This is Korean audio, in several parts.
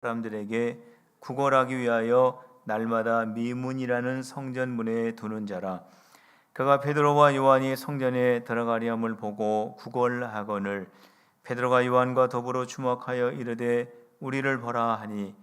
사람들에게 구걸하기 위하여 날마다 미문이라는 성전문에 두는 자라. 그가 베드로와 요한이 성전에 들어가려 함을 보고 구걸하거늘 베드로가 요한과 더불어 주목하여 이르되 우리를 보라 하니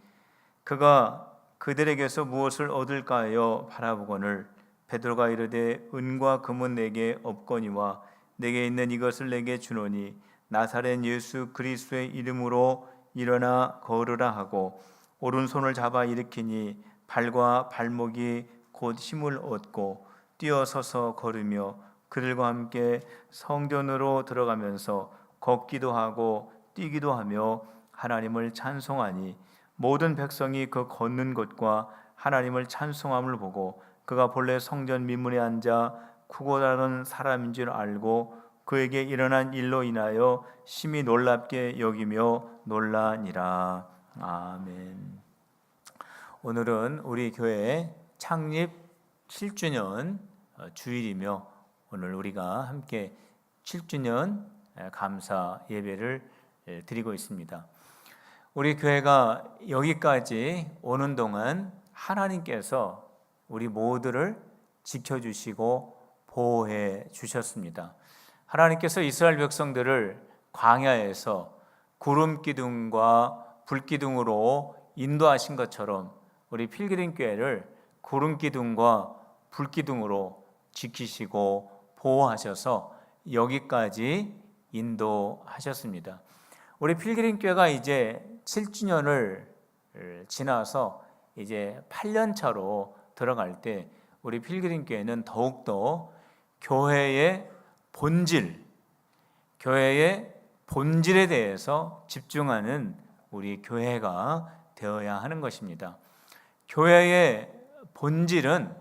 그가 그들에게서 무엇을 얻을까 하여 바라보거늘 베드로가 이르되 은과 금은 내게 없거니와 내게 있는 이것을 내게 주노니 나사렛 예수 그리스도의 이름으로 일어나 걸으라 하고 오른손을 잡아 일으키니 발과 발목이 곧 힘을 얻고 뛰어서서 걸으며 그들과 함께 성전으로 들어가면서 걷기도 하고 뛰기도 하며 하나님을 찬송하니 모든 백성이 그 걷는 것과 하나님을 찬송함을 보고 그가 본래 성전 민문에 앉아 구걸하는 사람인 줄 알고 그에게 일어난 일로 인하여 심히 놀랍게 여기며 놀라니라. 아멘. 오늘은 우리 교회 창립 7주년 주일이며 오늘 우리가 함께 7주년 감사 예배를 드리고 있습니다. 우리 교회가 여기까지 오는 동안 하나님께서 우리 모두를 지켜주시고 보호해 주셨습니다. 하나님께서 이스라엘 백성들을 광야에서 구름 기둥과 불 기둥으로 인도하신 것처럼 우리 필그림 교회를 구름 기둥과 불 기둥으로 지키시고 보호하셔서 여기까지 인도하셨습니다. 우리 필그림 교회가 이제 7주년을 지나서 이제 8년 차로 들어갈 때 우리 필그림 교회는 더욱더 교회의 본질에 대해서 집중하는 우리 교회가 되어야 하는 것입니다. 교회의 본질은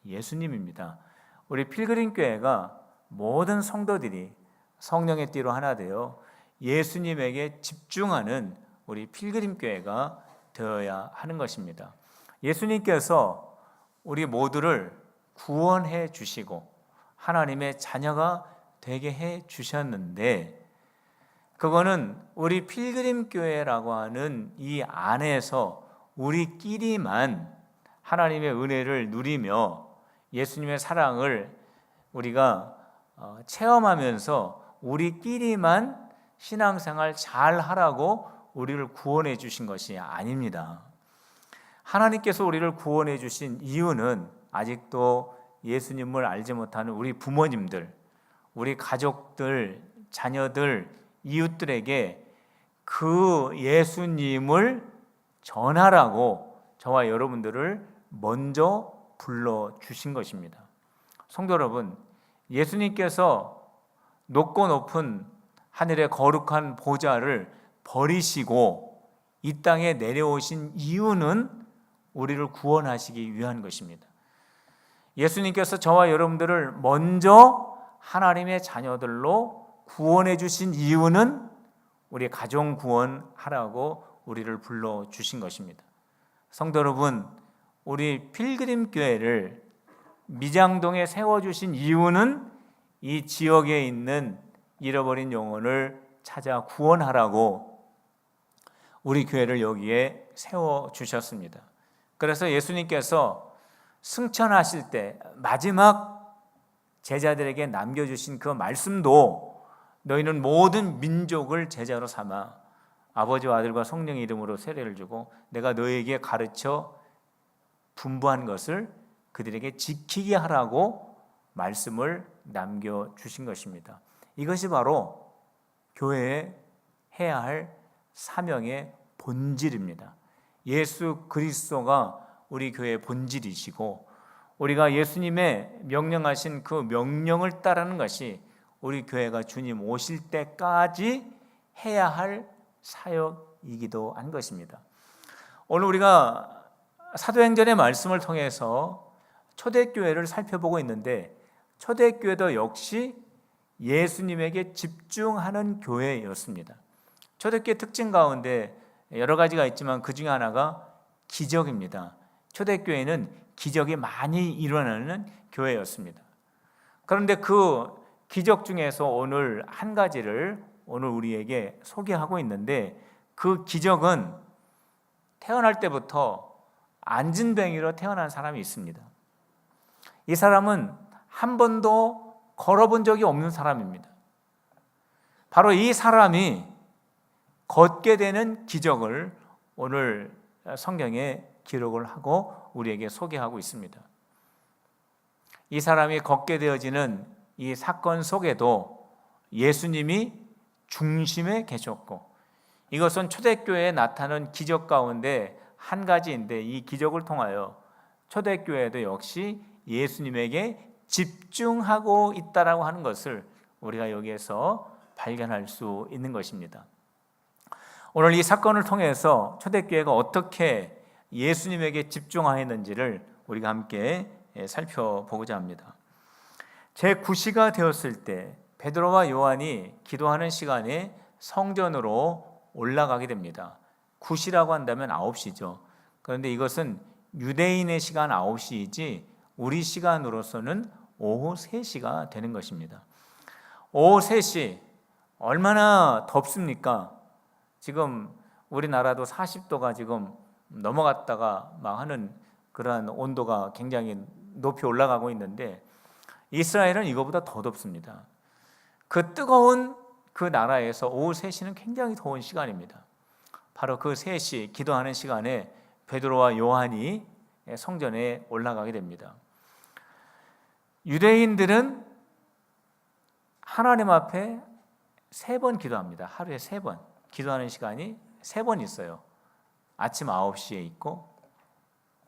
예수님입니다. 우리 필그림 교회가 모든 성도들이 성령의 띠로 하나 되어 예수님에게 집중하는 우리 필그림 교회가 되어야 하는 것입니다. 예수님께서 우리 모두를 구원해 주시고 하나님의 자녀가 되게 해 주셨는데 그거는 우리 필그림 교회라고 하는 이 안에서 우리끼리만 하나님의 은혜를 누리며 예수님의 사랑을 우리가 체험하면서 우리끼리만 신앙생활 잘 하라고 우리를 구원해 주신 것이 아닙니다. 하나님께서 우리를 구원해 주신 이유는 아직도 예수님을 알지 못하는 우리 부모님들, 우리 가족들, 자녀들, 이웃들에게 그 예수님을 전하라고 저와 여러분들을 먼저 불러주신 것입니다. 성도 여러분, 예수님께서 높고 높은 하늘의 거룩한 보좌를 버리시고 이 땅에 내려오신 이유는 우리를 구원하시기 위한 것입니다. 예수님께서 저와 여러분들을 먼저 하나님의 자녀들로 구원해 주신 이유는 우리 가정 구원하라고 우리를 불러주신 것입니다. 성도 여러분, 우리 필그림 교회를 미장동에 세워주신 이유는 이 지역에 있는 잃어버린 영혼을 찾아 구원하라고 우리 교회를 여기에 세워주셨습니다. 그래서 예수님께서 승천하실 때 마지막 제자들에게 남겨주신 그 말씀도 너희는 모든 민족을 제자로 삼아 아버지와 아들과 성령의 이름으로 세례를 주고 내가 너희에게 가르쳐 분부한 것을 그들에게 지키게 하라고 말씀을 남겨주신 것입니다. 이것이 바로 교회에 해야 할 사명의 본질입니다. 예수 그리스도가 우리 교회의 본질이시고 우리가 예수님의 명령하신 그 명령을 따르는 것이 우리 교회가 주님 오실 때까지 해야 할 사역이기도 한 것입니다. 오늘 우리가 사도행전의 말씀을 통해서 초대교회를 살펴보고 있는데 초대교회도 역시 예수님에게 집중하는 교회였습니다. 초대교회 특징 가운데 여러 가지가 있지만 그 중에 하나가 기적입니다. 초대교회는 기적이 많이 일어나는 교회였습니다. 그런데 그 기적 중에서 오늘 한 가지를 오늘 우리에게 소개하고 있는데, 그 기적은 태어날 때부터 안진뱅이로 태어난 사람이 있습니다. 이 사람은 한 번도 걸어본 적이 없는 사람입니다. 바로 이 사람이 걷게 되는 기적을 오늘 성경에 기록을 하고 우리에게 소개하고 있습니다. 이 사람이 걷게 되어지는 이 사건 속에도 예수님이 중심에 계셨고, 이것은 초대교회에 나타난 기적 가운데 한 가지인데, 이 기적을 통하여 초대교회도 역시 예수님에게 집중하고 있다라고 하는 것을 우리가 여기에서 발견할 수 있는 것입니다. 오늘 이 사건을 통해서 초대교회가 어떻게 예수님에게 집중하였는지를 우리가 함께 살펴보고자 합니다. 제9시가 되었을 때 베드로와 요한이 기도하는 시간에 성전으로 올라가게 됩니다. 9시라고 한다면 9시죠. 그런데 이것은 유대인의 시간 9시이지 우리 시간으로서는 오후 3시가 되는 것입니다. 오후 3시, 얼마나 덥습니까? 지금 우리나라도 40도가 지금 넘어갔다가 막 하는 그러한 온도가 굉장히 높이 올라가고 있는데, 이스라엘은 이거보다 더 덥습니다. 그 뜨거운 그 나라에서 오후 3시는 굉장히 더운 시간입니다. 바로 그 3시 기도하는 시간에 베드로와 요한이 성전에 올라가게 됩니다. 유대인들은 하나님 앞에 3번 기도합니다. 하루에 3번 기도하는 시간이 3번 있어요. 아침 9시에 있고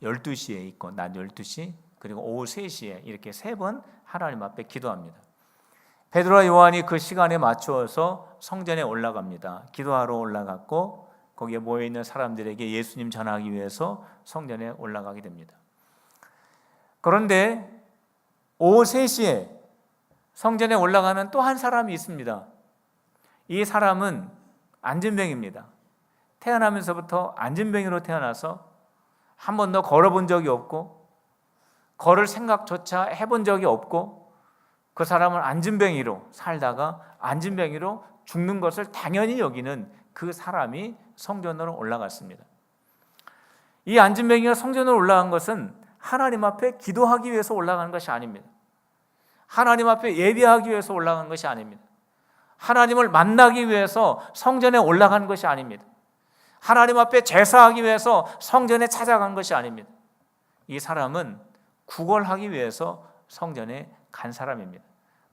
12시에 있고 낮 12시, 그리고 오후 3시에 이렇게 3번 하나님 앞에 기도합니다. 베드로와 요한이 그 시간에 맞추어서 성전에 올라갑니다. 기도하러 올라갔고, 거기에 모여있는 사람들에게 예수님 전하기 위해서 성전에 올라가게 됩니다. 그런데 오후 3시에 성전에 올라가는 또 한 사람이 있습니다. 이 사람은 안진뱅이입니다. 태어나면서부터 안진뱅이로 태어나서 한 번도 걸어본 적이 없고 걸을 생각조차 해본 적이 없고, 그 사람은 안진뱅이로 살다가 안진뱅이로 죽는 것을 당연히 여기는 그 사람이 성전으로 올라갔습니다. 이 안진뱅이가 성전으로 올라간 것은 하나님 앞에 기도하기 위해서 올라가는 것이 아닙니다. 하나님 앞에 예배하기 위해서 올라가는 것이 아닙니다. 하나님을 만나기 위해서 성전에 올라간 것이 아닙니다. 하나님 앞에 제사하기 위해서 성전에 찾아간 것이 아닙니다. 이 사람은 구걸하기 위해서 성전에 간 사람입니다.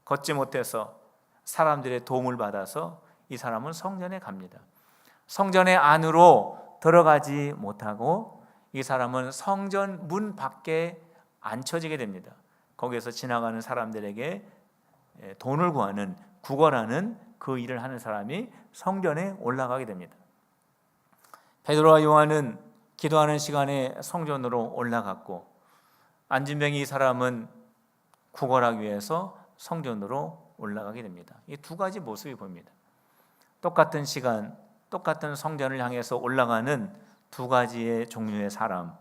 걷지 못해서 사람들의 도움을 받아서 이 사람은 성전에 갑니다. 성전의 안으로 들어가지 못하고 이 사람은 성전 문 밖에 앉혀지게 됩니다. 거기에서 지나가는 사람들에게 돈을 구하는, 구걸하는 그 일을 하는 사람이 성전에 올라가게 됩니다. 베드로와 요한은 기도하는 시간에 성전으로 올라갔고, 안진뱅이 이 사람은 구걸하기 위해서 성전으로 올라가게 됩니다. 이 두 가지 모습이 보입니다. 똑같은 시간, 똑같은 성전을 향해서 올라가는 두 가지의 종류의 사람,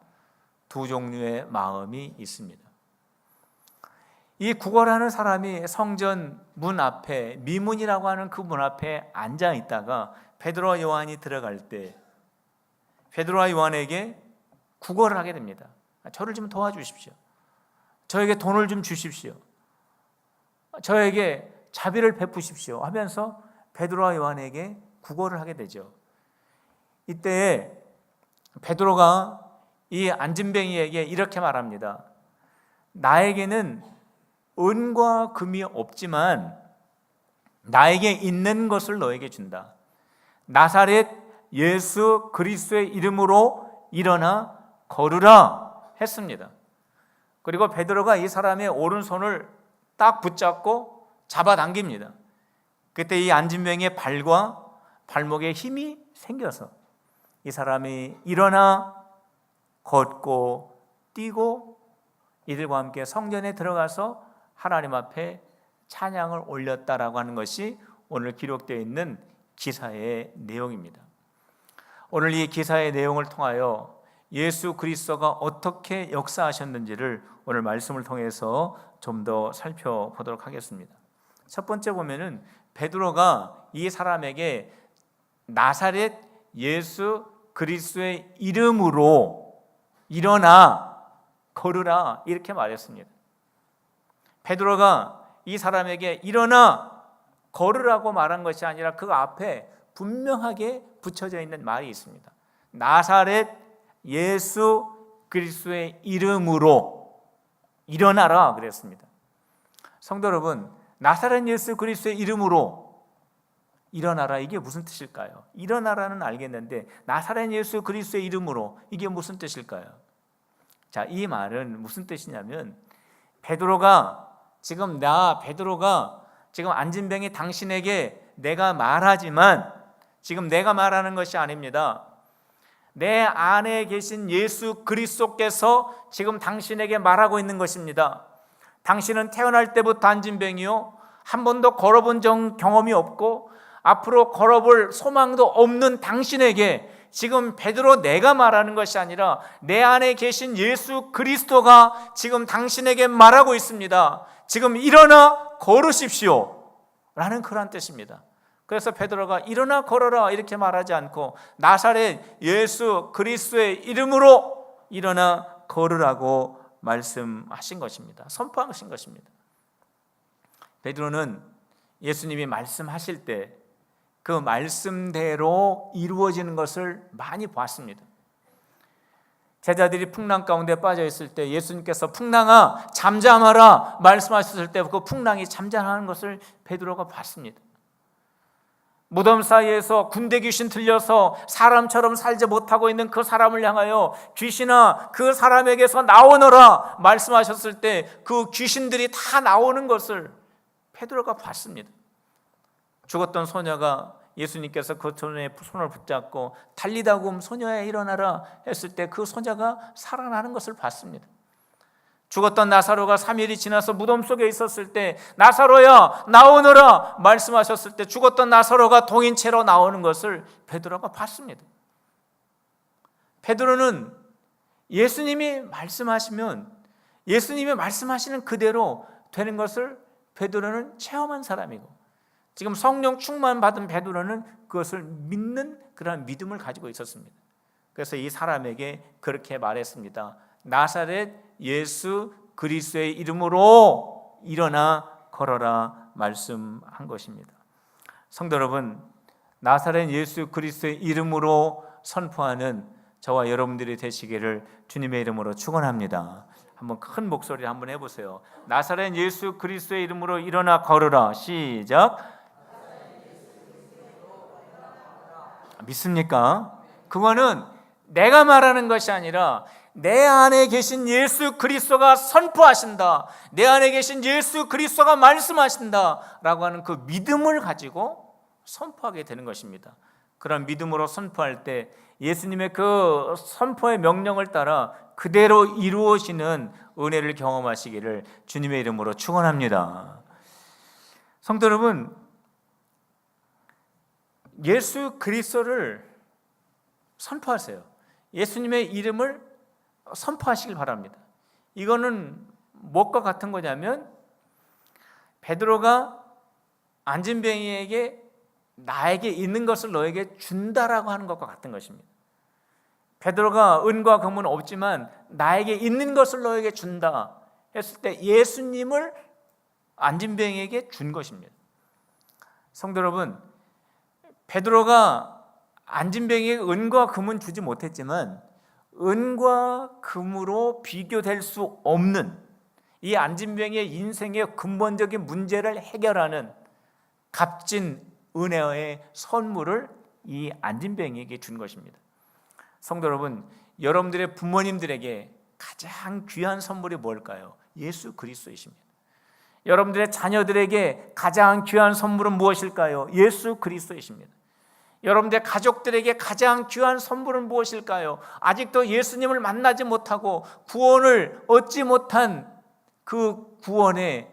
두 종류의 마음이 있습니다. 이 구걸하는 사람이 성전 문 앞에, 미문이라고 하는 그 문 앞에 앉아 있다가 베드로와 요한이 들어갈 때 베드로와 요한에게 구걸을 하게 됩니다. 저를 좀 도와주십시오. 저에게 돈을 좀 주십시오. 저에게 자비를 베푸십시오 하면서 베드로와 요한에게 구걸을 하게 되죠. 이때 베드로가 이 안진뱅이에게 이렇게 말합니다. 나에게는 은과 금이 없지만 나에게 있는 것을 너에게 준다. 나사렛 예수 그리스도의 이름으로 일어나 걸으라 했습니다. 그리고 베드로가 이 사람의 오른손을 딱 붙잡고 잡아당깁니다. 그때 이 안진뱅이의 발과 발목에 힘이 생겨서 이 사람이 일어나 걷고 뛰고 이들과 함께 성전에 들어가서 하나님 앞에 찬양을 올렸다라고 하는 것이 오늘 기록되어 있는 기사의 내용입니다. 오늘 이 기사의 내용을 통하여 예수 그리스도가 어떻게 역사하셨는지를 오늘 말씀을 통해서 좀 더 살펴보도록 하겠습니다. 첫 번째 보면은 베드로가 이 사람에게 나사렛 예수 그리스도의 이름으로 일어나 걸으라 이렇게 말했습니다. 베드로가 이 사람에게 일어나 걸으라고 말한 것이 아니라 그 앞에 분명하게 붙여져 있는 말이 있습니다. 나사렛 예수 그리스도의 이름으로 일어나라 그랬습니다. 성도 여러분, 나사렛 예수 그리스도의 이름으로 일어나라, 이게 무슨 뜻일까요? 일어나라는 알겠는데 나사렛 예수 그리스도의 이름으로, 이게 무슨 뜻일까요? 자, 이 말은 무슨 뜻이냐면 베드로가 지금 안진뱅이 당신에게 내가 말하지만 지금 내가 말하는 것이 아닙니다. 내 안에 계신 예수 그리스도께서 지금 당신에게 말하고 있는 것입니다. 당신은 태어날 때부터 안진뱅이요, 한 번도 걸어본 경험이 없고 앞으로 걸어볼 소망도 없는 당신에게 지금 베드로 내가 말하는 것이 아니라 내 안에 계신 예수 그리스도가 지금 당신에게 말하고 있습니다. 지금 일어나 걸으십시오 라는 그런 뜻입니다. 그래서 베드로가 일어나 걸어라 이렇게 말하지 않고 나사렛 예수 그리스도의 이름으로 일어나 걸으라고 말씀하신 것입니다. 선포하신 것입니다. 베드로는 예수님이 말씀하실 때 그 말씀대로 이루어지는 것을 많이 봤습니다. 제자들이 풍랑 가운데 빠져 있을 때 예수님께서 풍랑아 잠잠하라 말씀하셨을 때 그 풍랑이 잠잠하는 것을 베드로가 봤습니다. 무덤 사이에서 군대 귀신 들려서 사람처럼 살지 못하고 있는 그 사람을 향하여 귀신아 그 사람에게서 나오너라 말씀하셨을 때 그 귀신들이 다 나오는 것을 베드로가 봤습니다. 죽었던 소녀가 예수님께서 그 소녀의 손을 붙잡고 달리다굼 소녀야 일어나라 했을 때 그 소녀가 살아나는 것을 봤습니다. 죽었던 나사로가 3일이 지나서 무덤 속에 있었을 때 나사로야 나오너라 말씀하셨을 때 죽었던 나사로가 동인체로 나오는 것을 베드로가 봤습니다. 베드로는 예수님이 말씀하시면 예수님이 말씀하시는 그대로 되는 것을 베드로는 체험한 사람이고 지금 성령 충만 받은 베드로는 그것을 믿는 그런 믿음을 가지고 있었습니다. 그래서 이 사람에게 그렇게 말했습니다. 나사렛 예수 그리스도의 이름으로 일어나 걸어라 말씀한 것입니다. 성도 여러분, 나사렛 예수 그리스도의 이름으로 선포하는 저와 여러분들이 되시기를 주님의 이름으로 축원합니다. 한번 큰 목소리로 한번 해보세요. 나사렛 예수 그리스도의 이름으로 일어나 걸으라. 시작. 믿습니까? 그거는 내가 말하는 것이 아니라 내 안에 계신 예수 그리스도가 선포하신다, 내 안에 계신 예수 그리스도가 말씀하신다 라고 하는 그 믿음을 가지고 선포하게 되는 것입니다. 그런 믿음으로 선포할 때 예수님의 그 선포의 명령을 따라 그대로 이루어지는 은혜를 경험하시기를 주님의 이름으로 축원합니다. 성도 여러분, 예수 그리스도를 선포하세요. 예수님의 이름을 선포하시길 바랍니다. 이거는 무엇과 같은 거냐면 베드로가 안진뱅이에게 나에게 있는 것을 너에게 준다라고 하는 것과 같은 것입니다. 베드로가 은과 금은 없지만 나에게 있는 것을 너에게 준다 했을 때 예수님을 안진뱅이에게 준 것입니다. 성도 여러분, 베드로가 안진뱅이에게 은과 금은 주지 못했지만 은과 금으로 비교될 수 없는 이 안진뱅이의 인생의 근본적인 문제를 해결하는 값진 은혜의 선물을 이 안진뱅이에게 준 것입니다. 성도 여러분, 여러분들의 부모님들에게 가장 귀한 선물이 뭘까요? 예수 그리스도이십니다. 여러분들의 자녀들에게 가장 귀한 선물은 무엇일까요? 예수 그리스도이십니다. 여러분들의 가족들에게 가장 귀한 선물은 무엇일까요? 아직도 예수님을 만나지 못하고 구원을 얻지 못한 그 구원의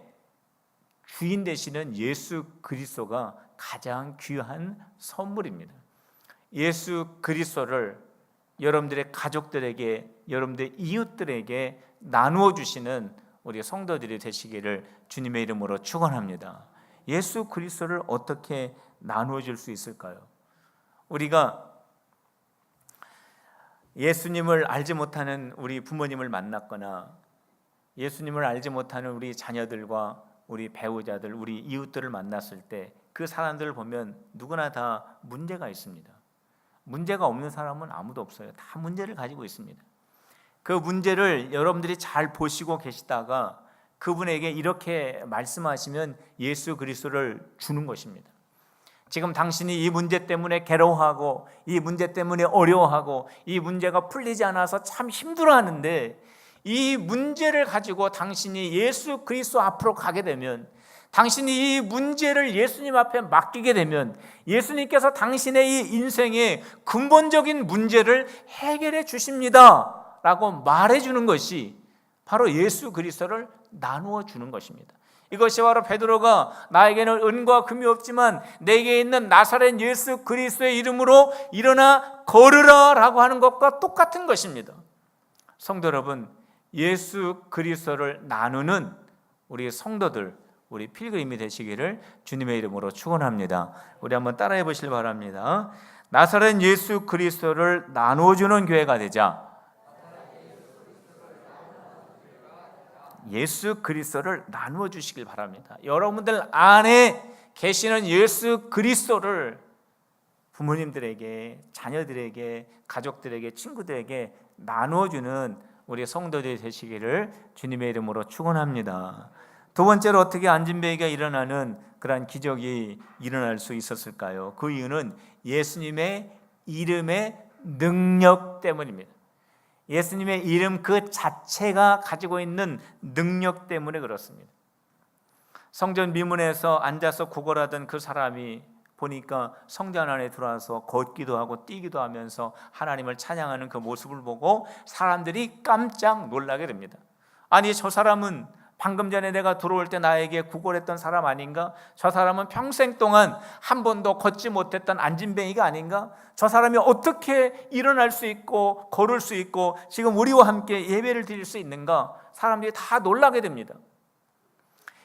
주인 되시는 예수 그리스도가 가장 귀한 선물입니다. 예수 그리스도를 여러분들의 가족들에게, 여러분들의 이웃들에게 나누어 주시는 우리 성도들이 되시기를 주님의 이름으로 축원합니다. 예수 그리스도를 어떻게 나누어 줄 수 있을까요? 우리가 예수님을 알지 못하는 우리 부모님을 만났거나 예수님을 알지 못하는 우리 자녀들과 우리 배우자들, 우리 이웃들을 만났을 때 그 사람들을 보면 누구나 다 문제가 있습니다. 문제가 없는 사람은 아무도 없어요. 다 문제를 가지고 있습니다. 그 문제를 여러분들이 잘 보시고 계시다가 그분에게 이렇게 말씀하시면 예수 그리스도를 주는 것입니다. 지금 당신이 이 문제 때문에 괴로워하고 이 문제 때문에 어려워하고 이 문제가 풀리지 않아서 참 힘들어하는데 이 문제를 가지고 당신이 예수 그리스도 앞으로 가게 되면, 당신이 이 문제를 예수님 앞에 맡기게 되면 예수님께서 당신의 이 인생의 근본적인 문제를 해결해 주십니다 라고 말해주는 것이 바로 예수 그리스도를 나누어 주는 것입니다. 이것이 바로 베드로가 나에게는 은과 금이 없지만 내게 있는 나사렛 예수 그리스도의 이름으로 일어나 걸으라 라고 하는 것과 똑같은 것입니다. 성도 여러분, 예수 그리스도를 나누는 우리 성도들, 우리 필그림이 되시기를 주님의 이름으로 축원합니다. 우리 한번 따라해 보시길 바랍니다. 나사렛 예수 그리스도를 나누어주는 교회가 되자. 예수 그리스도를 나누어 주시길 바랍니다. 여러분들 안에 계시는 예수 그리스도를 부모님들에게, 자녀들에게, 가족들에게, 친구들에게 나누어주는 우리 성도들이 되시기를 주님의 이름으로 축원합니다. 두 번째로 어떻게 안진뱅이가 일어나는 그러한 기적이 일어날 수 있었을까요? 그 이유는 예수님의 이름의 능력 때문입니다. 예수님의 이름 그 자체가 가지고 있는 능력 때문에 그렇습니다. 성전 미문에서 앉아서 구걸하던 그 사람이 보니까 성전 안에 들어와서 걷기도 하고 뛰기도 하면서 하나님을 찬양하는 그 모습을 보고 사람들이 깜짝 놀라게 됩니다. 아니, 저 사람은 방금 전에 내가 들어올 때 나에게 구걸했던 사람 아닌가? 저 사람은 평생 동안 한 번도 걷지 못했던 안진뱅이가 아닌가? 저 사람이 어떻게 일어날 수 있고 걸을 수 있고 지금 우리와 함께 예배를 드릴 수 있는가? 사람들이 다 놀라게 됩니다.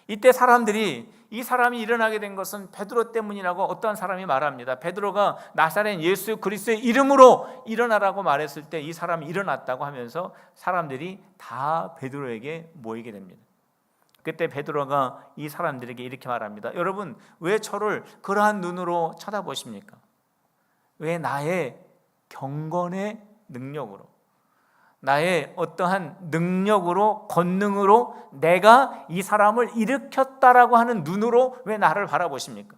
이때 사람들이 이 사람이 일어나게 된 것은 베드로 때문이라고 어떤 사람이 말합니다. 베드로가 나사렛 예수 그리스도의 이름으로 일어나라고 말했을 때 이 사람이 일어났다고 하면서 사람들이 다 베드로에게 모이게 됩니다. 그때 베드로가 이 사람들에게 이렇게 말합니다. 여러분, 왜 저를 그러한 눈으로 쳐다보십니까? 왜 나의 경건의 능력으로, 나의 어떠한 능력으로, 권능으로 내가 이 사람을 일으켰다라고 하는 눈으로 왜 나를 바라보십니까?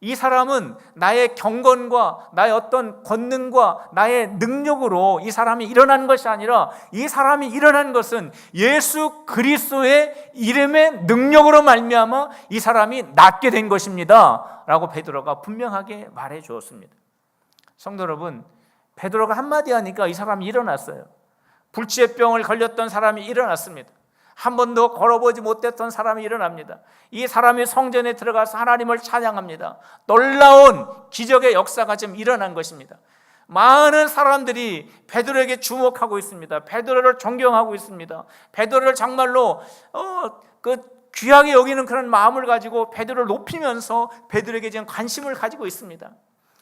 이 사람은 나의 경건과 나의 어떤 권능과 나의 능력으로 이 사람이 일어난 것이 아니라 이 사람이 일어난 것은 예수 그리스도의 이름의 능력으로 말미암아 이 사람이 낫게 된 것입니다 라고 베드로가 분명하게 말해 주었습니다. 성도 여러분, 베드로가 한마디 하니까 이 사람이 일어났어요. 불치의 병을 걸렸던 사람이 일어났습니다. 한 번도 걸어보지 못했던 사람이 일어납니다. 이 사람이 성전에 들어가서 하나님을 찬양합니다. 놀라운 기적의 역사가 지금 일어난 것입니다. 많은 사람들이 베드로에게 주목하고 있습니다. 베드로를 존경하고 있습니다. 베드로를 정말로 귀하게 여기는 그런 마음을 가지고 베드로를 높이면서 베드로에게 지금 관심을 가지고 있습니다.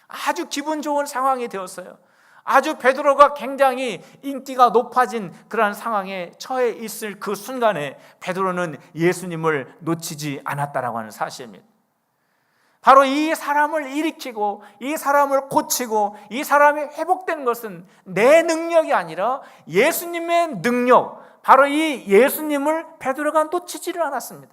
아주 기분 좋은 상황이 되었어요. 아주 베드로가 굉장히 인기가 높아진 그러한 상황에 처해 있을 그 순간에 베드로는 예수님을 놓치지 않았다라고 하는 사실입니다. 바로 이 사람을 일으키고 이 사람을 고치고 이 사람이 회복된 것은 내 능력이 아니라 예수님의 능력, 바로 이 예수님을 베드로가 놓치지를 않았습니다.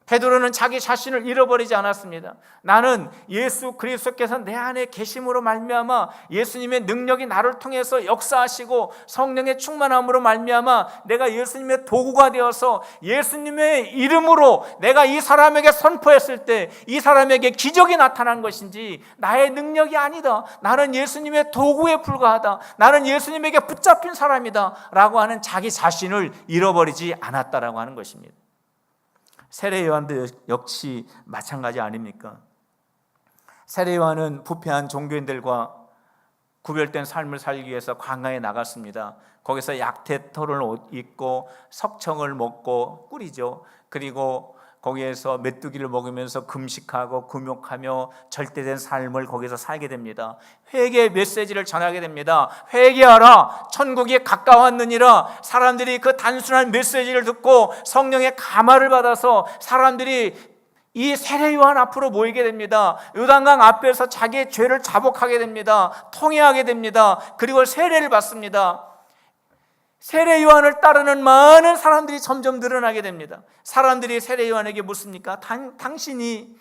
베드로는 자기 자신을 잃어버리지 않았습니다. 나는 예수 그리스도께서 내 안에 계심으로 말미암아 예수님의 능력이 나를 통해서 역사하시고 성령의 충만함으로 말미암아 내가 예수님의 도구가 되어서 예수님의 이름으로 내가 이 사람에게 선포했을 때 이 사람에게 기적이 나타난 것인지 나의 능력이 아니다, 나는 예수님의 도구에 불과하다, 나는 예수님에게 붙잡힌 사람이다 라고 하는 자기 자신을 잃어버리지 않았다라고 하는 것입니다. 세례 요한도 역시 마찬가지 아닙니까? 세례 요한은 부패한 종교인들과 구별된 삶을 살기 위해서 광야에 나갔습니다. 거기서 약태 털을 입고 석청을 먹고 꿀이죠. 그리고 거기에서 메뚜기를 먹으면서 금식하고 금욕하며 절대된 삶을 거기서 살게 됩니다. 회개의 메시지를 전하게 됩니다. 회개하라, 천국이 가까웠느니라. 사람들이 그 단순한 메시지를 듣고 성령의 감화를 받아서 사람들이 이 세례 요한 앞으로 모이게 됩니다. 요단강 앞에서 자기의 죄를 자복하게 됩니다. 통회하게 됩니다. 그리고 세례를 받습니다. 세례 요한을 따르는 많은 사람들이 점점 늘어나게 됩니다. 사람들이 세례 요한에게 묻습니까? 당신이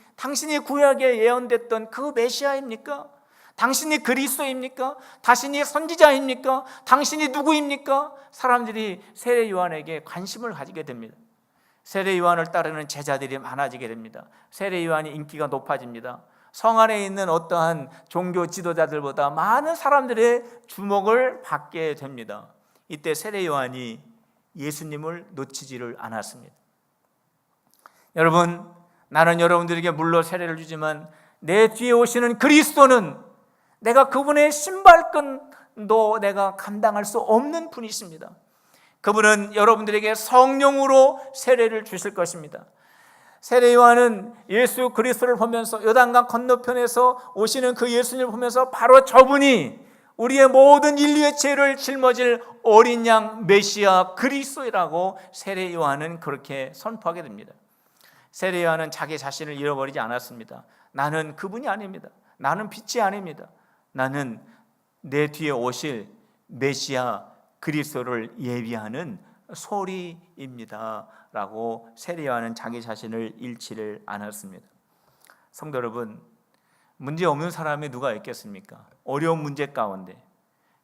구약에 예언됐던 그 메시아입니까? 당신이 그리스도입니까? 당신이 선지자입니까? 당신이 누구입니까? 사람들이 세례 요한에게 관심을 가지게 됩니다. 세례 요한을 따르는 제자들이 많아지게 됩니다. 세례 요한이 인기가 높아집니다. 성 안에 있는 어떠한 종교 지도자들보다 많은 사람들의 주목을 받게 됩니다. 이때 세례 요한이 예수님을 놓치지를 않았습니다. 여러분, 나는 여러분들에게 물론 세례를 주지만 내 뒤에 오시는 그리스도는 내가 그분의 신발끈도 내가 감당할 수 없는 분이십니다. 그분은 여러분들에게 성령으로 세례를 주실 것입니다. 세례 요한은 예수 그리스도를 보면서 요단강 건너편에서 오시는 그 예수님을 보면서 바로 저분이 우리의 모든 인류의 죄를 짊어질 어린 양 메시아 그리스도라고 세례 요한은 그렇게 선포하게 됩니다. 세례 요한은 자기 자신을 잃어버리지 않았습니다. 나는 그분이 아닙니다. 나는 빛이 아닙니다. 나는 내 뒤에 오실 메시아 그리스도를 예비하는 소리입니다 라고 세례 요한은 자기 자신을 잃지를 않았습니다. 성도 여러분, 문제 없는 사람이 누가 있겠습니까? 어려운 문제 가운데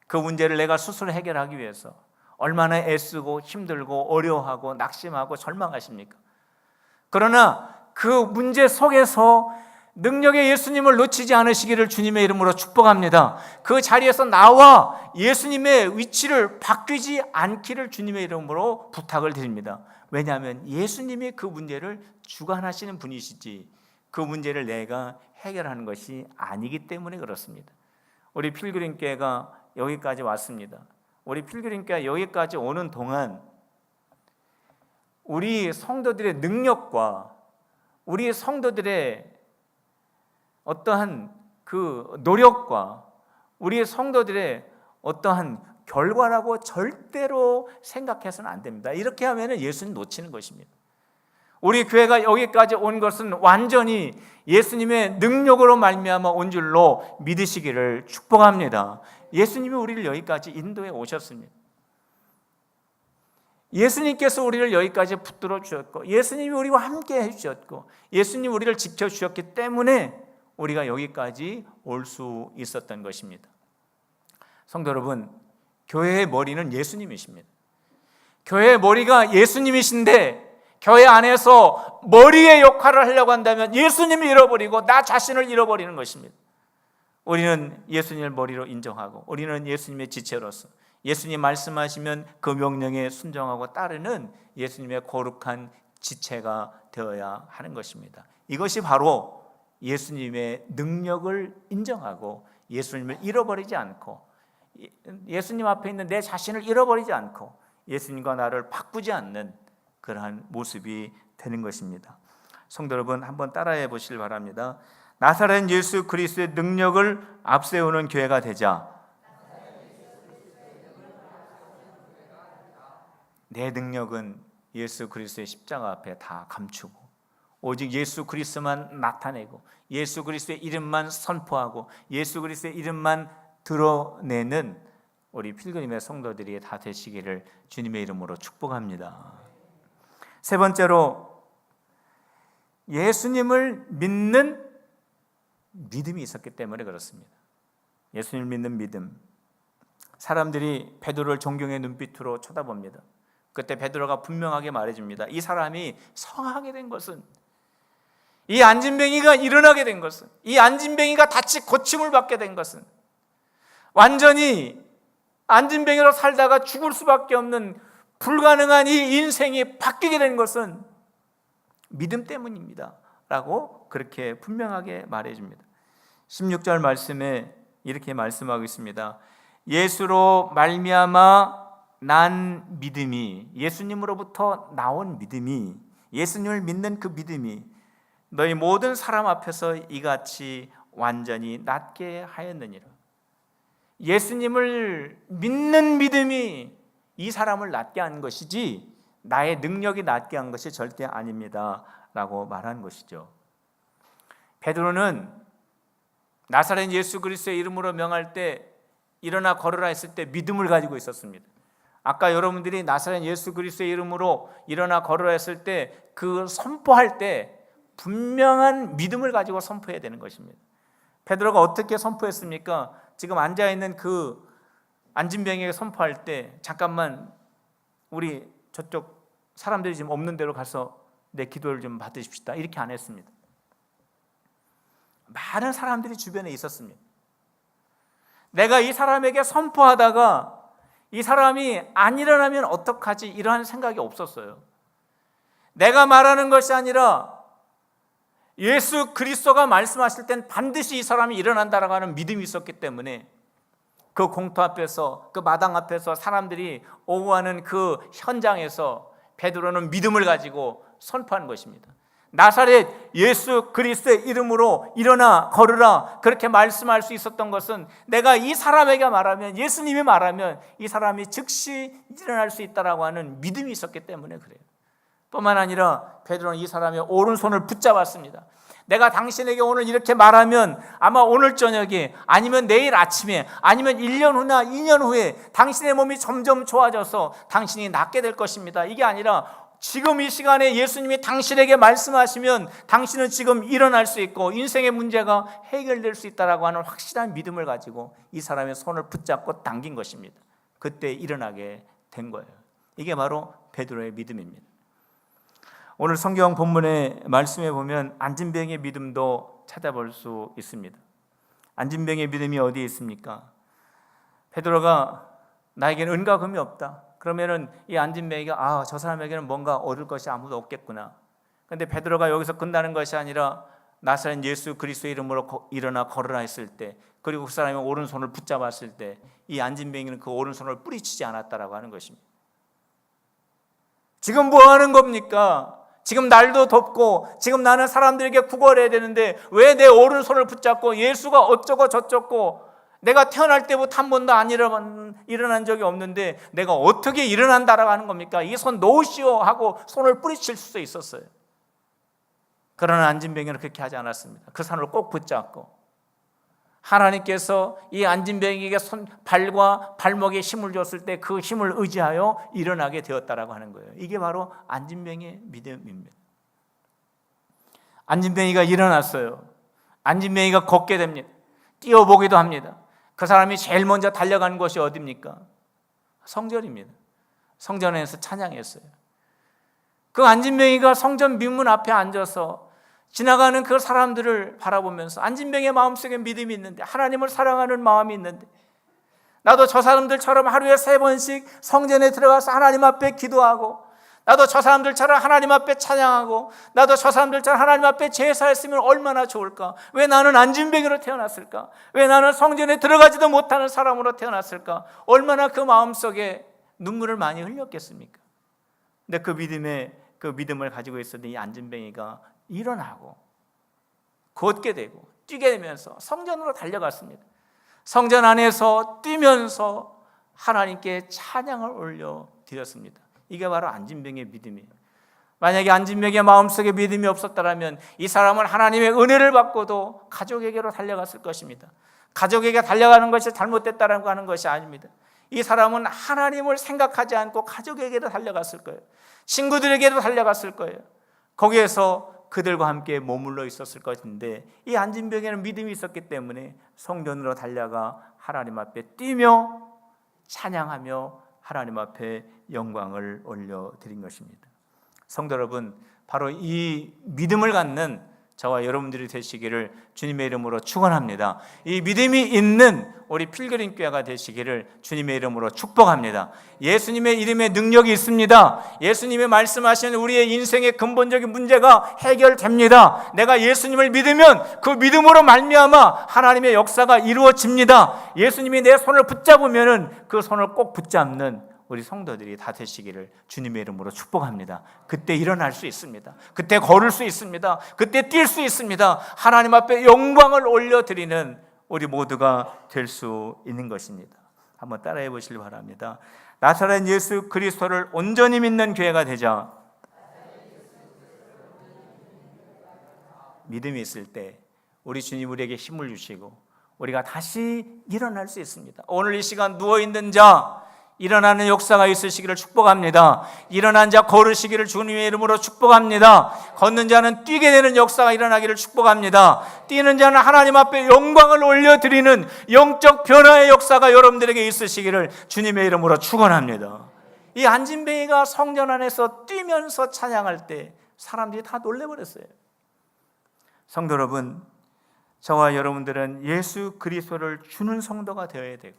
그 문제를 내가 스스로 해결하기 위해서 얼마나 애쓰고 힘들고 어려워하고 낙심하고 절망하십니까? 그러나 그 문제 속에서 능력의 예수님을 놓치지 않으시기를 주님의 이름으로 축복합니다. 그 자리에서 나와 예수님의 위치를 바뀌지 않기를 주님의 이름으로 부탁을 드립니다. 왜냐하면 예수님이 그 문제를 주관하시는 분이시지 그 문제를 내가 해결하는 것이 아니기 때문에 그렇습니다. 우리 필그림교회가 여기까지 왔습니다. 우리 필그림교회가 여기까지 오는 동안 우리 성도들의 능력과 우리 성도들의 어떠한 그 노력과 우리 성도들의 어떠한 결과라고 절대로 생각해서는 안 됩니다. 이렇게 하면 예수님 놓치는 것입니다. 우리 교회가 여기까지 온 것은 완전히 예수님의 능력으로 말미암아 온 줄로 믿으시기를 축복합니다. 예수님이 우리를 여기까지 인도해 오셨습니다. 예수님께서 우리를 여기까지 붙들어 주셨고 예수님이 우리와 함께 해주셨고 예수님이 우리를 지켜주셨기 때문에 우리가 여기까지 올 수 있었던 것입니다. 성도 여러분, 교회의 머리는 예수님이십니다. 교회의 머리가 예수님이신데 교회 안에서 머리의 역할을 하려고 한다면 예수님을 잃어버리고 나 자신을 잃어버리는 것입니다. 우리는 예수님을 머리로 인정하고 우리는 예수님의 지체로서 예수님 말씀하시면 그 명령에 순종하고 따르는 예수님의 거룩한 지체가 되어야 하는 것입니다. 이것이 바로 예수님의 능력을 인정하고 예수님을 잃어버리지 않고 예수님 앞에 있는 내 자신을 잃어버리지 않고 예수님과 나를 바꾸지 않는 그러한 모습이 되는 것입니다. 성도 여러분, 한번 따라해 보시길 바랍니다. 나사렛 예수 그리스도의 능력을 앞세우는 교회가 되자. 내 능력은 예수 그리스도의 십자가 앞에 다 감추고 오직 예수 그리스도만 나타내고 예수 그리스도의 이름만 선포하고 예수 그리스도의 이름만 드러내는 우리 필그림의 성도들이 다 되시기를 주님의 이름으로 축복합니다. 세 번째로 예수님을 믿는 믿음이 있었기 때문에 그렇습니다. 예수님을 믿는 믿음. 사람들이 베드로를 존경의 눈빛으로 쳐다봅니다. 그때 베드로가 분명하게 말해줍니다. 이 사람이 성하게 된 것은, 이 안진뱅이가 일어나게 된 것은, 이 안진뱅이가 다치 고침을 받게 된 것은 완전히 안진뱅이로 살다가 죽을 수밖에 없는 불가능한 이 인생이 바뀌게 된 것은 믿음 때문입니다 라고 그렇게 분명하게 말해줍니다. 16절 말씀에 이렇게 말씀하고 있습니다. 예수로 말미암아 난 믿음이, 예수님으로부터 나온 믿음이 예수님을 믿는 그 믿음이 너희 모든 사람 앞에서 이같이 완전히 낫게 하였느니라. 예수님을 믿는 믿음이 이 사람을 낫게 한 것이지 나의 능력이 낫게 한 것이 절대 아닙니다 라고 말한 것이죠. 베드로는 나사렛 예수 그리스도의 이름으로 명할 때 일어나 걸으라 했을 때 믿음을 가지고 있었습니다. 아까 여러분들이 나사렛 예수 그리스도의 이름으로 일어나 걸으라 했을 때 그 선포할 때 분명한 믿음을 가지고 선포해야 되는 것입니다. 베드로가 어떻게 선포했습니까? 지금 앉아있는 그 안진병에게 선포할 때 잠깐만 우리 저쪽 사람들이 지금 없는 데로 가서 내 기도를 좀 받으십시다 이렇게 안 했습니다. 많은 사람들이 주변에 있었습니다. 내가 이 사람에게 선포하다가 이 사람이 안 일어나면 어떡하지 이러한 생각이 없었어요. 내가 말하는 것이 아니라 예수 그리스도가 말씀하실 땐 반드시 이 사람이 일어난다라고 하는 믿음이 있었기 때문에 그 공터 앞에서 그 마당 앞에서 사람들이 오고 가는 그 현장에서 베드로는 믿음을 가지고 선포하는 것입니다. 나사렛 예수 그리스도의 이름으로 일어나 걸으라 그렇게 말씀할 수 있었던 것은 내가 이 사람에게 말하면 예수님이 말하면 이 사람이 즉시 일어날 수 있다라고 하는 믿음이 있었기 때문에 그래요. 뿐만 아니라 베드로는 이 사람의 오른손을 붙잡았습니다. 내가 당신에게 오늘 이렇게 말하면 아마 오늘 저녁에 아니면 내일 아침에 아니면 1년 후나 2년 후에 당신의 몸이 점점 좋아져서 당신이 낫게 될 것입니다. 이게 아니라 지금 이 시간에 예수님이 당신에게 말씀하시면 당신은 지금 일어날 수 있고 인생의 문제가 해결될 수 있다라고 하는 확실한 믿음을 가지고 이 사람의 손을 붙잡고 당긴 것입니다. 그때 일어나게 된 거예요. 이게 바로 베드로의 믿음입니다. 오늘 성경 본문의 말씀에 보면 안진병의 믿음도 찾아볼 수 있습니다. 안진병의 믿음이 어디에 있습니까? 베드로가 나에게는 은과 금이 없다. 그러면은 이 안진병이가 저 사람에게는 뭔가 얻을 것이 아무도 없겠구나. 그런데 베드로가 여기서 끝나는 것이 아니라 나사렛 예수 그리스도의 이름으로 일어나 걸으라 했을 때, 그리고 그 사람이 오른손을 붙잡았을 때 이 안진병이는 그 오른손을 뿌리치지 않았다라고 하는 것입니다. 지금 뭐 하는 겁니까? 지금 날도 덥고 지금 나는 사람들에게 구걸해야 되는데 왜 내 오른손을 붙잡고 예수가 어쩌고 저쩌고 내가 태어날 때부터 한 번도 안 일어난 적이 없는데 내가 어떻게 일어난다라고 하는 겁니까? 이 손 놓으시오 하고 손을 뿌리칠 수도 있었어요. 그러나 안진병이는 그렇게 하지 않았습니다. 그 손을 꼭 붙잡고 하나님께서 이 안진병에게 발과 발목에 힘을 줬을 때 그 힘을 의지하여 일어나게 되었다라고 하는 거예요. 이게 바로 안진병의 믿음입니다. 안진병이가 일어났어요. 안진병이가 걷게 됩니다. 뛰어보기도 합니다. 그 사람이 제일 먼저 달려간 곳이 어디입니까? 성전입니다. 성전에서 찬양했어요. 그 안진병이가 성전 민문 앞에 앉아서 지나가는 그 사람들을 바라보면서 안진병의 마음속에 믿음이 있는데, 하나님을 사랑하는 마음이 있는데, 나도 저 사람들처럼 하루에 3번씩 성전에 들어가서 하나님 앞에 기도하고, 나도 저 사람들처럼 하나님 앞에 찬양하고, 나도 저 사람들처럼 하나님 앞에 제사했으면 얼마나 좋을까? 왜 나는 안진병으로 태어났을까? 왜 나는 성전에 들어가지도 못하는 사람으로 태어났을까? 얼마나 그 마음속에 눈물을 많이 흘렸겠습니까? 근데 그 믿음을 가지고 있었던 이 안진병이가 일어나고 걷게 되고 뛰게 되면서 성전으로 달려갔습니다. 성전 안에서 뛰면서 하나님께 찬양을 올려드렸습니다. 이게 바로 안진병의 믿음이에요. 만약에 안진병의 마음속에 믿음이 없었다면 이 사람은 하나님의 은혜를 받고도 가족에게로 달려갔을 것입니다. 가족에게 달려가는 것이 잘못됐다고 하는 것이 아닙니다. 이 사람은 하나님을 생각하지 않고 가족에게로 달려갔을 거예요. 친구들에게도 달려갔을 거예요. 거기에서 그들과 함께 머물러 있었을 것인데, 이 안진병에는 믿음이 있었기 때문에 성전으로 달려가 하나님 앞에 뛰며 찬양하며 하나님 앞에 영광을 올려드린 것입니다. 성도 여러분, 바로 이 믿음을 갖는 저와 여러분들이 되시기를 주님의 이름으로 축원합니다. 이 믿음이 있는 우리 필그림 교회가 되시기를 주님의 이름으로 축복합니다. 예수님의 이름에 능력이 있습니다. 예수님이 말씀하시는 우리의 인생의 근본적인 문제가 해결됩니다. 내가 예수님을 믿으면 그 믿음으로 말미암아 하나님의 역사가 이루어집니다. 예수님이 내 손을 붙잡으면 그 손을 꼭 붙잡는 우리 성도들이 다 되시기를 주님의 이름으로 축복합니다. 그때 일어날 수 있습니다. 그때 걸을 수 있습니다. 그때 뛸 수 있습니다. 하나님 앞에 영광을 올려드리는 우리 모두가 될 수 있는 것입니다. 한번 따라해 보시길 바랍니다. 나사렛 예수 그리스도를 온전히 믿는 교회가 되자. 믿음이 있을 때 우리 주님 우리에게 힘을 주시고 우리가 다시 일어날 수 있습니다. 오늘 이 시간 누워있는 자 일어나는 역사가 있으시기를 축복합니다. 일어난 자 걸으시기를 주님의 이름으로 축복합니다. 걷는 자는 뛰게 되는 역사가 일어나기를 축복합니다. 뛰는 자는 하나님 앞에 영광을 올려드리는 영적 변화의 역사가 여러분들에게 있으시기를 주님의 이름으로 축원합니다. 이 안진뱅이가 성전 안에서 뛰면서 찬양할 때 사람들이 다 놀래버렸어요. 성도 여러분, 저와 여러분들은 예수 그리스도를 주는 성도가 되어야 되고,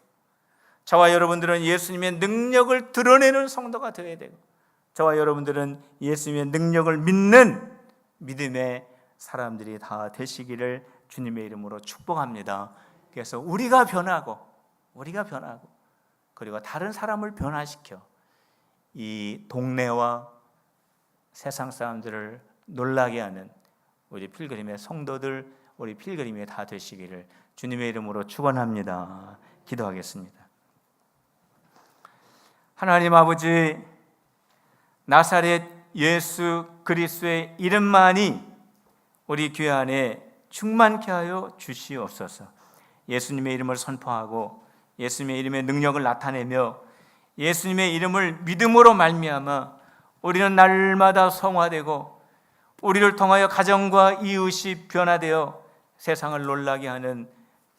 저와 여러분들은 예수님의 능력을 드러내는 성도가 되어야 되고, 저와 여러분들은 예수님의 능력을 믿는 믿음의 사람들이 다 되시기를 주님의 이름으로 축복합니다. 그래서 우리가 변하고 그리고 다른 사람을 변화시켜 이 동네와 세상 사람들을 놀라게 하는 우리 필그림의 성도들, 우리 필그림이 다 되시기를 주님의 이름으로 축원합니다. 기도하겠습니다. 하나님 아버지, 나사렛 예수 그리스도의 이름만이 우리 교회 안에 충만케 하여 주시옵소서. 예수님의 이름을 선포하고 예수님의 이름의 능력을 나타내며 예수님의 이름을 믿음으로 말미암아 우리는 날마다 성화되고 우리를 통하여 가정과 이웃이 변화되어 세상을 놀라게 하는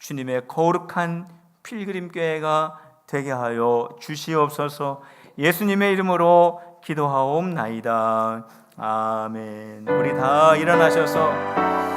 주님의 거룩한 필그림 교회가 되게 하여 주시옵소서. 예수님의 이름으로 기도하옵나이다. 아멘. 우리 다 일어나셔서